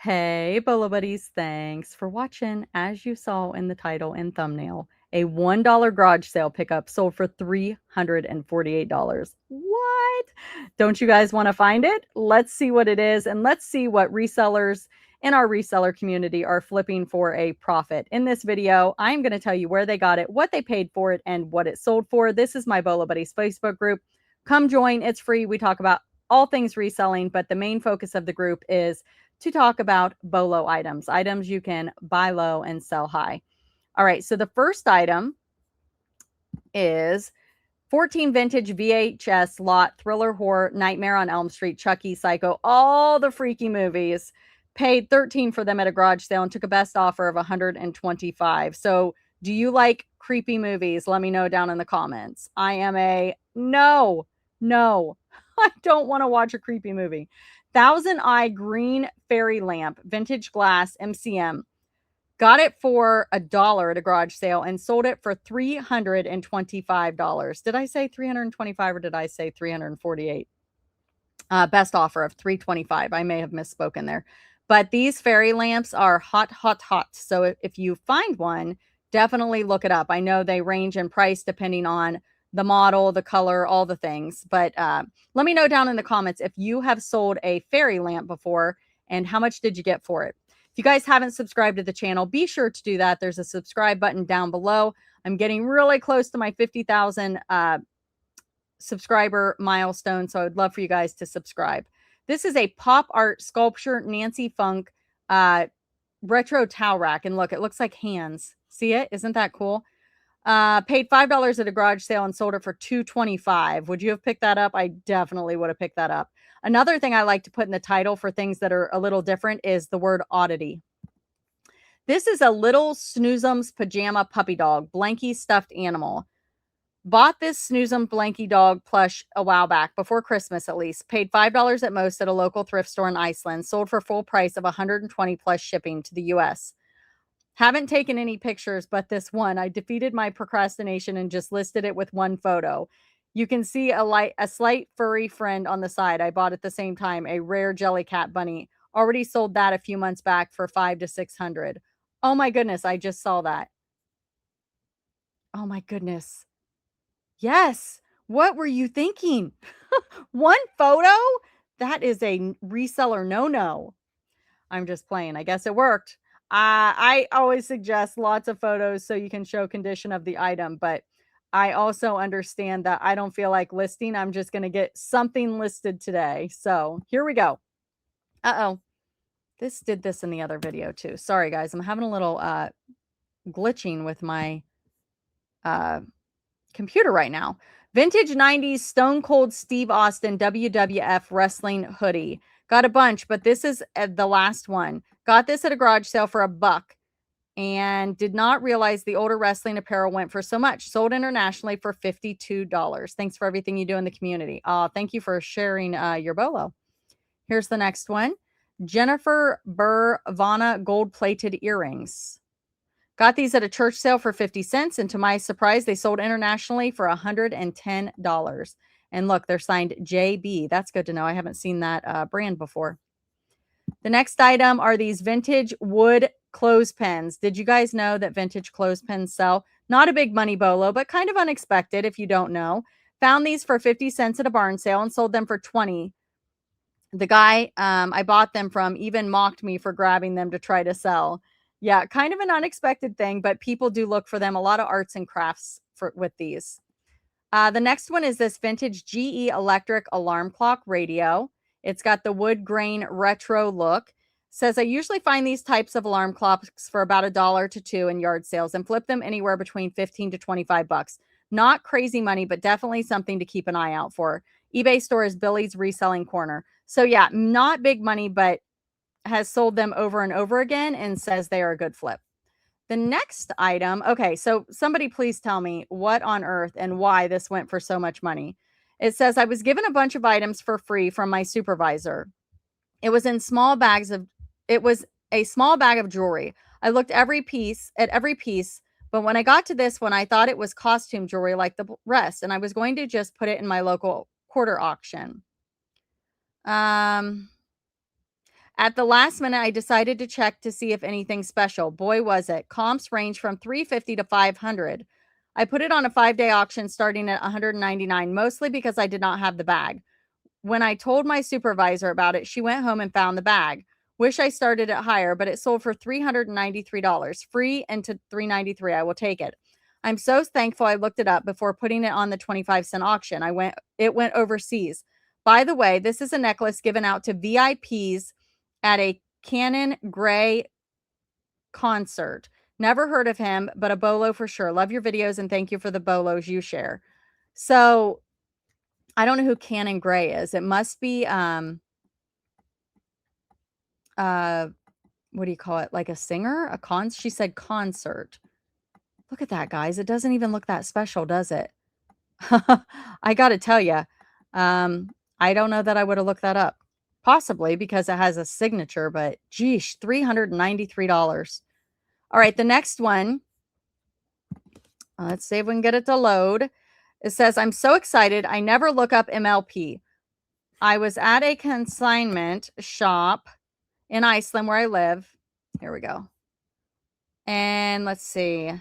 Hey, Bolo buddies, thanks for watching. As you saw in the title and thumbnail, a $1 garage sale pickup sold for $348. What? Don't you guys want to find it? Let's see what it is, and let's see what resellers in our reseller community are flipping for a profit. In this video, I'm going to tell you where they got it, what they paid for it, and what it sold for. This is my Bolo Buddies Facebook group. Come join. It's free. We talk about all things reselling, but the main focus of the group is to talk about Bolo items you can buy low and sell high. All right, so the first item is 14 vintage VHS lot, thriller, horror, Nightmare on Elm Street, Chucky, Psycho, all the freaky movies. Paid 13 for them at a garage sale and took a best offer of 125. So do you like creepy movies? Let me know down in the comments. I am a no, I don't want to watch a creepy movie. Thousand Eye green fairy lamp, vintage glass, MCM. Got it for $1 at a garage sale and sold it for $325. Did I say 325 or did I say 348? Best offer of 325. I may have misspoken there. But these fairy lamps are hot. So if you find one, definitely look it up. I know they range in price depending on the model, the color, all the things. But let me know down in the comments if you have sold a fairy lamp before and how much did you get for it. If you guys haven't subscribed to the channel, be sure to do that. There's a subscribe button down below. I'm getting really close to my 50,000 subscriber milestone, so I would love for you guys to subscribe. This is a pop art sculpture Nancy Funk retro towel rack, and look, it looks like hands. See it? Isn't that cool? Paid $5 at a garage sale and sold it for $225. Would you have picked that up? I definitely would have picked that up. Another thing I like to put in the title for things that are a little different is the word oddity. This is a little Snoozum's pajama puppy dog, blankie stuffed animal. Bought this Snoozum blankie dog plush a while back, before Christmas at least. Paid $5 at most at a local thrift store in Iceland. Sold for full price of $120 plus shipping to the US. Haven't taken any pictures, but this one, I defeated my procrastination and just listed it with one photo. You can see a slight furry friend on the side. I bought at the same time a rare Jellycat bunny. Already sold that a few months back for $500 to $600. Oh my goodness, I just saw that. Oh my goodness. Yes. What were you thinking? One photo? That is a reseller no-no. I'm just playing. I guess it worked. I always suggest lots of photos so you can show condition of the item, but I also understand that I don't feel like listing. I'm just going to get something listed today. So here we go. Uh-oh. This did this in the other video too. Sorry, guys. I'm having a little glitching with my computer right now. Vintage 90s Stone Cold Steve Austin WWF wrestling hoodie. Got a bunch, but this is the last one. Got this at a garage sale for $1 and did not realize the older wrestling apparel went for so much. Sold internationally for $52. Thanks for everything you do in the community. Thank you for sharing your Bolo. Here's the next one. Jennifer Burr Vana gold-plated earrings. Got these at a church sale for 50 cents, and to my surprise, they sold internationally for $110. And look, they're signed JB. That's good to know. I haven't seen that brand before. The next item are these vintage wood clothespins. Did you guys know that vintage clothespins sell? Not a big money Bolo, but kind of unexpected if you don't know. Found these for 50 cents at a barn sale and sold them for 20. The guy I bought them from even mocked me for grabbing them to try to sell. Yeah, kind of an unexpected thing, but people do look for them. A lot of arts and crafts with these. The next one is this vintage GE electric alarm clock radio. It's got the wood grain retro look. Says I usually find these types of alarm clocks for about $1 to $2 in yard sales and flip them anywhere between 15 to 25 bucks. Not crazy money, but definitely something to keep an eye out for. eBay store is Billy's reselling corner. So yeah, not big money, but has sold them over and over again and says they are a good flip. The next item, okay, so somebody please tell me what on earth and why this went for so much money. It says I was given a bunch of items for free from my supervisor. It was a small bag of jewelry. I looked at every piece, but when I got to this one, I thought it was costume jewelry like the rest, and I was going to just put it in my local quarter auction. At the last minute, I decided to check to see if anything special. Boy, was it. Comps range from 350 to 500. I put it on a 5-day auction starting at 199, mostly because I did not have the bag. When I told my supervisor about it, she went home and found the bag. Wish I started it higher, but it sold for $393. Free and to $393. I will take it. I'm so thankful I looked it up before putting it on the 25-cent auction. It went overseas. By the way, this is a necklace given out to VIPs at a Canon Gray concert. Never heard of him, but a Bolo for sure. Love your videos and thank you for the Bolos you share. So I don't know who Canon Gray is. It must be what do you call it? Like a singer? She said concert. Look at that, guys. It doesn't even look that special, does it? I got to tell you, I don't know that I would have looked that up. Possibly because it has a signature, but geesh, $393. All right, the next one. Let's see if we can get it to load. It says, I'm so excited. I never look up MLP. I was at a consignment shop in Iceland where I live. Here we go. And let's see.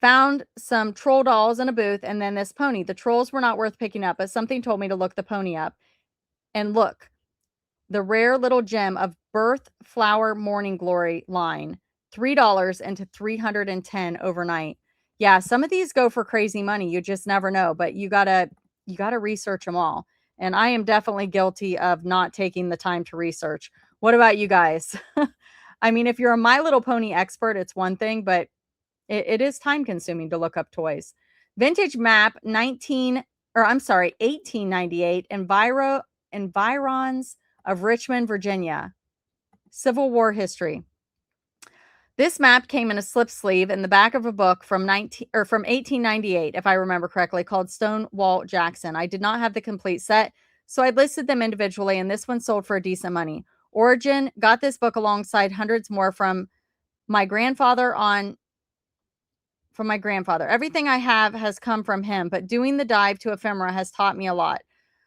Found some troll dolls in a booth and then this pony. The trolls were not worth picking up, but something told me to look the pony up. And look, the rare little gem of Birth Flower Morning Glory line, $3 into $310 overnight. Yeah, some of these go for crazy money. You just never know, but you gotta research them all. And I am definitely guilty of not taking the time to research. What about you guys? I mean, if you're a My Little Pony expert, it's one thing, but it is time consuming to look up toys. Vintage map 1898 environs of Richmond, Virginia. Civil War history. This map came in a slip sleeve in the back of a book from 1898, if I remember correctly, called Stonewall Jackson. I did not have the complete set, so I listed them individually, and this one sold for a decent money. Origin got this book alongside hundreds more from my grandfather. Everything I have has come from him, but doing the dive to ephemera has taught me a lot.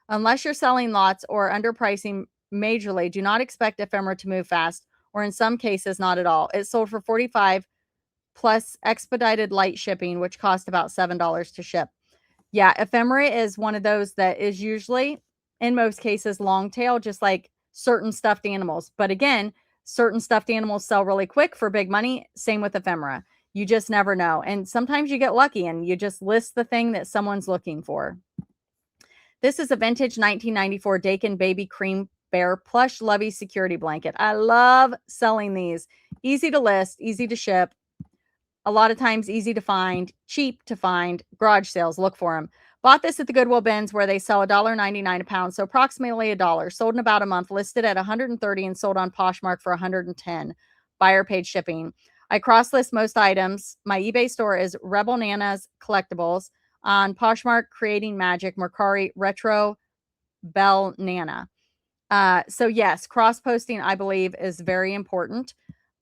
Unless you're selling lots or underpricing majorly, do not expect ephemera to move fast, or in some cases, not at all. It sold for $45 plus expedited light shipping, which cost about $7 to ship. Yeah, ephemera is one of those that is usually, in most cases, long tail, just like certain stuffed animals. But again, certain stuffed animals sell really quick for big money. Same with ephemera. You just never know. And sometimes you get lucky and you just list the thing that someone's looking for. This is a vintage 1994 Dakin Baby Cream Bear Plush Lovey Security Blanket. I love selling these. Easy to list, easy to ship. A lot of times easy to find, cheap to find. Garage sales, look for them. Bought this at the Goodwill bins where they sell $1.99 a pound, so approximately $1. Sold in about a month, listed at $130 and sold on Poshmark for $110. Buyer paid shipping. I cross-list most items. My eBay store is Rebel Nana's Collectibles. On Poshmark, Creating Magic, Mercari, Retro, Bell Nana. So yes, cross-posting, I believe, is very important.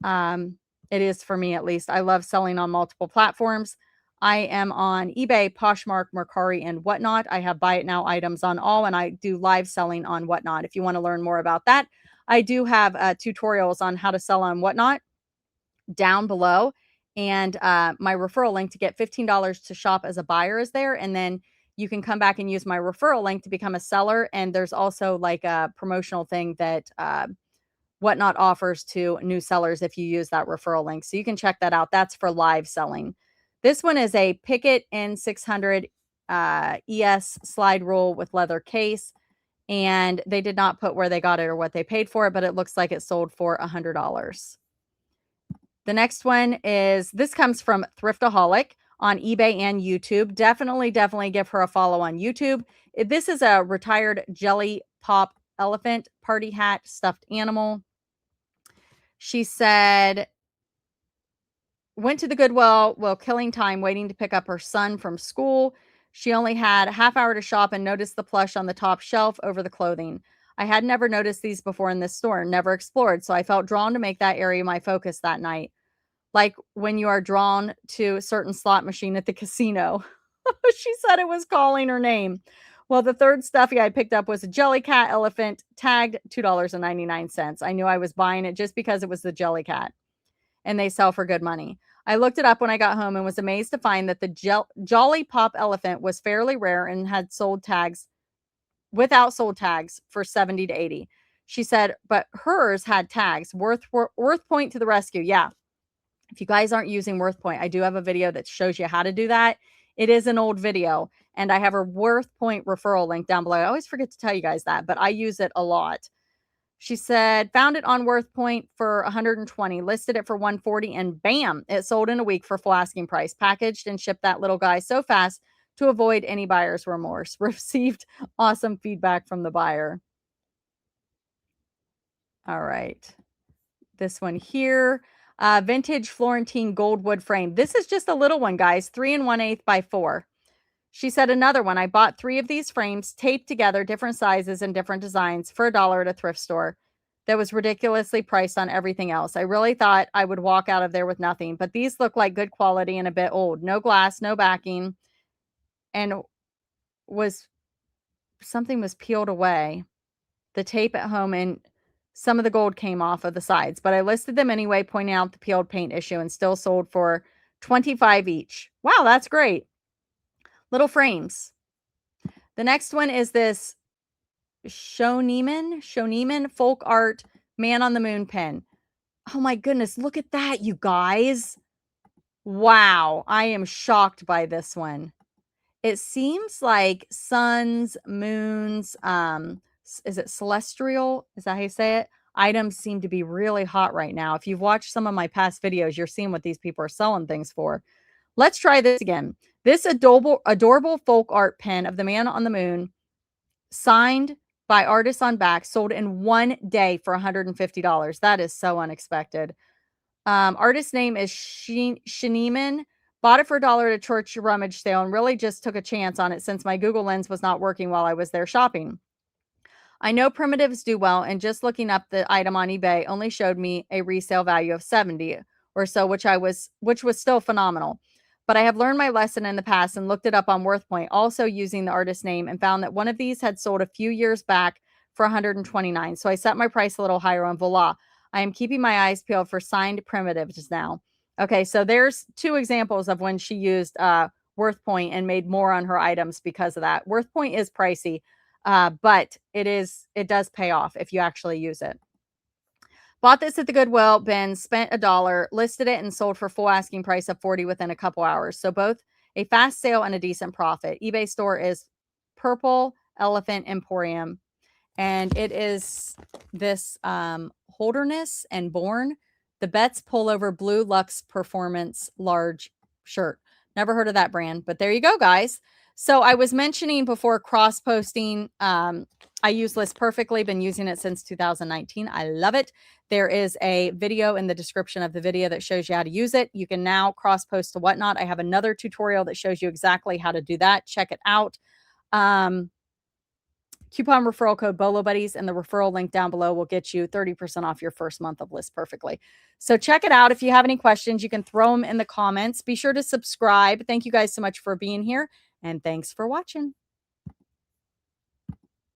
It is for me, at least. I love selling on multiple platforms. I am on eBay, Poshmark, Mercari, and Whatnot. I have buy it now items on all, and I do live selling on Whatnot. If you want to learn more about that, I do have tutorials on how to sell on Whatnot down below. And my referral link to get $15 to shop as a buyer is there. And then you can come back and use my referral link to become a seller. And there's also like a promotional thing that Whatnot offers to new sellers if you use that referral link. So you can check that out. That's for live selling. This one is a Pickett N600 ES slide rule with leather case. And they did not put where they got it or what they paid for it, but it looks like it sold for $100. The next one is, this comes from Thriftaholic on eBay and YouTube. Definitely give her a follow on YouTube. This is a retired Jelly Pop elephant party hat stuffed animal. She said, went to the Goodwill while killing time waiting to pick up her son from school. She only had a half hour to shop and noticed the plush on the top shelf over the clothing. I had never noticed these before in this store, never explored, so I felt drawn to make that area my focus that night. Like when you are drawn to a certain slot machine at the casino. She said it was calling her name. Well, the third stuffy I picked up was a jelly cat elephant, tagged $2.99. I knew I was buying it just because it was the jelly cat, and they sell for good money. I looked it up when I got home and was amazed to find that the Jolly Pop elephant was fairly rare and had sold tags without sold tags for 70 to 80. She said, but hers had tags. Worth Point to the rescue. Yeah. If you guys aren't using Worth Point, I do have a video that shows you how to do that. It is an old video, and I have a Worth Point referral link down below. I always forget to tell you guys that, but I use it a lot. She said, found it on Worth Point for 120, listed it for 140, and bam, it sold in a week for full asking price. Packaged and shipped that little guy so fast to avoid any buyer's remorse. Received awesome feedback from the buyer. All right. This one here, vintage Florentine gold wood frame. This is just a little one, guys, 3 1/8 by 4. She said another one. I bought 3 of these frames taped together, different sizes and different designs for $1 at a thrift store that was ridiculously priced on everything else. I really thought I would walk out of there with nothing, but these look like good quality and a bit old. No glass, no backing, and something was peeled away. The tape at home, and some of the gold came off of the sides, but I listed them anyway, pointing out the peeled paint issue, and still sold for $25 each. Wow, that's great. Little frames. The next one is this Shoneman folk art man on the moon pen. Oh my goodness, look at that, you guys. Wow, I am shocked by this one. It seems like suns, moons, is it celestial? Is that how you say it? Items seem to be really hot right now. If you've watched some of my past videos, you're seeing what these people are selling things for. Let's try this again. This adorable folk art pen of the man on the moon, signed by artists on back, sold in one day for $150. That is so unexpected. Artist name is Shneeman. Bought it for $1 at a church rummage sale and really just took a chance on it since my Google Lens was not working while I was there shopping. I know primitives do well, and just looking up the item on eBay only showed me a resale value of 70 or so, which was still phenomenal. But I have learned my lesson in the past and looked it up on WorthPoint, also using the artist name, and found that one of these had sold a few years back for 129. So I set my price a little higher, and voila, I am keeping my eyes peeled for signed primitives now. Okay, so there's 2 examples of when she used WorthPoint and made more on her items because of that. WorthPoint is pricey, but it does pay off if you actually use it. Bought this at the Goodwill bin, spent $1, listed it, and sold for full asking price of 40 within a couple hours. So both a fast sale and a decent profit. eBay store is Purple Elephant Emporium, and it is this Holderness and Born, the Betts Pullover Blue Luxe Performance Large shirt. Never heard of that brand, but there you go, guys. So I was mentioning before cross-posting. I use List Perfectly, been using it since 2019. I love it. There is a video in the description of the video that shows you how to use it. You can now cross-post to Whatnot. I have another tutorial that shows you exactly how to do that. Check it out. Coupon referral code bolobuddies, and the referral link down below will get you 30% off your first month of List Perfectly. So check it out. If you have any questions, you can throw them in the comments. Be sure to subscribe. Thank you guys so much for being here, and thanks for watching.